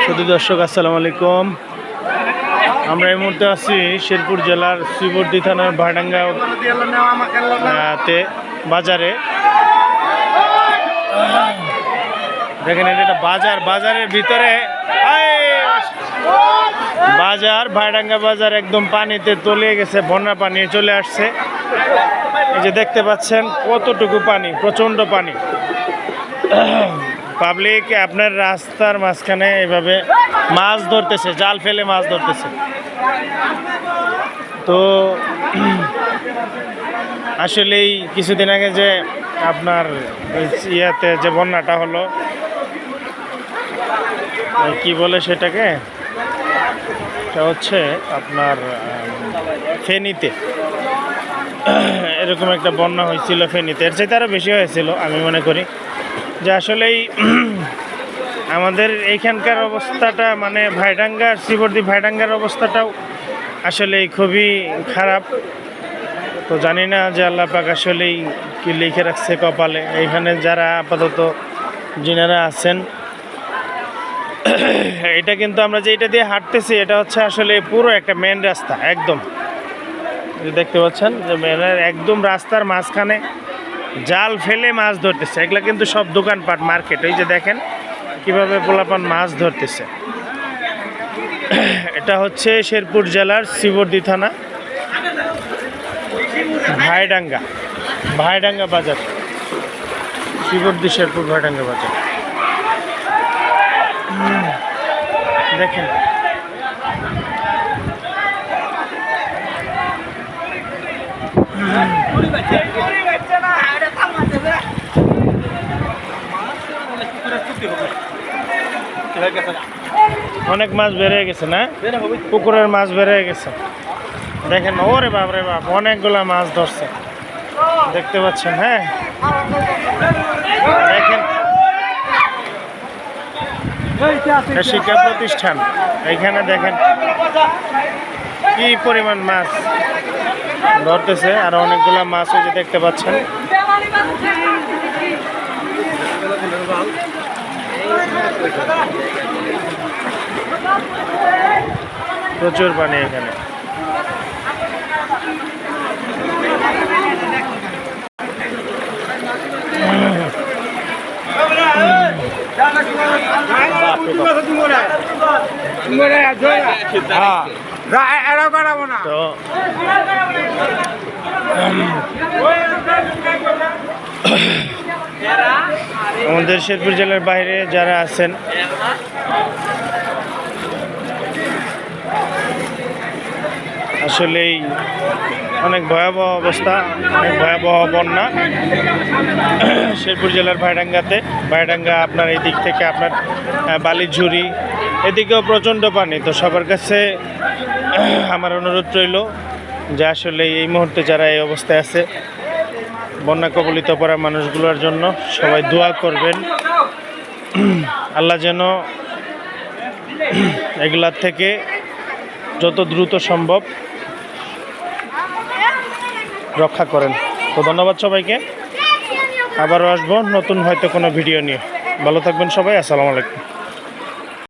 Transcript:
শুধু দর্শক আসসালামু আলাইকুম। আমরা এই মুহূর্তে আছি শেরপুর জেলার শ্রীবর্দী থানার ভাড়াঙ্গা বাজারে। দেখেন এটা বাজার, বাজারের ভিতরে বাজার, ভাড়াঙ্গা বাজার একদম পানিতে তলিয়ে গেছে, বন্যা পানি চলে আসছে। এই যে দেখতে পাচ্ছেন কতটুকু পানি, প্রচণ্ড পানি। পাবলিক আপনার রাস্তার মাঝখানে এভাবে মাছ ধরতেছে, জাল ফেলে মাছ ধরতেছে। তো আসলেই কিছুদিন আগে যে আপনার ইয়াতে যে বন্যাটা হলো, কি বলে সেটাকে, এটা হচ্ছে আপনার ফেনীতে এরকম একটা বন্যা হয়েছিল। ফেনীতে এর চাইতে আরও বেশি হয়েছিল। আমি মনে করি যে আসলেই আমাদের এইখানকার অবস্থাটা, মানে ভাইডাঙ্গার শ্রীবর্দী ভাইডাঙ্গার অবস্থাটাও আসলেই খুবই খারাপ। তো জানি না যে আল্লাহ পাক আসলেই কি লিখে রাখছে কপালে। এইখানে যারা আপাতত যিনারা আছেন, এটা কিন্তু আমরা যে এটা দিয়ে হাঁটতেছি, এটা হচ্ছে আসলে পুরো একটা মেন রাস্তা। একদম দেখতে পাচ্ছেন যে মেনের একদম রাস্তার মাঝখানে জাল ফেলে মাছ ধরতেছে। এগুলা কিন্তু সব দোকানপাট, মার্কেট। এই যে দেখেন কিভাবে পোলাপান মাছ ধরতেছে। এটা হচ্ছে শেরপুর জেলার শ্রীবর্দী থানা ভাইডাঙ্গা বাজার, শ্রীবর্দী শেরপুর ভাইডাঙ্গা বাজার। দেখেন অনেক মাছ বেড়ে গেছে না, পুকুরের মাছ বেড়ে গেছে। দেখেন ওরে বাপ রে বাপ, অনেকগুলা মাছ ধরছে দেখতে পাচ্ছেন। হ্যাঁ দেখেন শিক্ষা প্রতিষ্ঠান, এখানে দেখেন কি পরিমাণ মাছ ধরতেছে। আর অনেকগুলা মাছ ওই যে দেখতে পাচ্ছেন। প্রচুর পানি এখানে। তো আমাদের শেরপুর জেলার বাইরে যারা আছেন, আসলেই অনেক ভয়াবহ অবস্থা, অনেক ভয়াবহ বন্যা শেরপুর জেলার ভাইডাঙ্গা আপনার এই দিক থেকে আপনার বালিঝুরি এদিকেও প্রচণ্ড পানি। তো সবার কাছে আমার অনুরোধ রইল যে আসলে এই মুহূর্তে যারা এই অবস্থায় আছে, বন্যা কবলিত পড়া মানুষগুলোর জন্য সবাই দোয়া করবেন। আল্লাহ যেন এগুলার থেকে যত দ্রুত সম্ভব রক্ষা করেন। তো ধন্যবাদ সবাইকে। আবারও আসবো নতুন হয়তো কোনো ভিডিও নিয়ে। ভালো থাকবেন সবাই। আসসালামু আলাইকুম।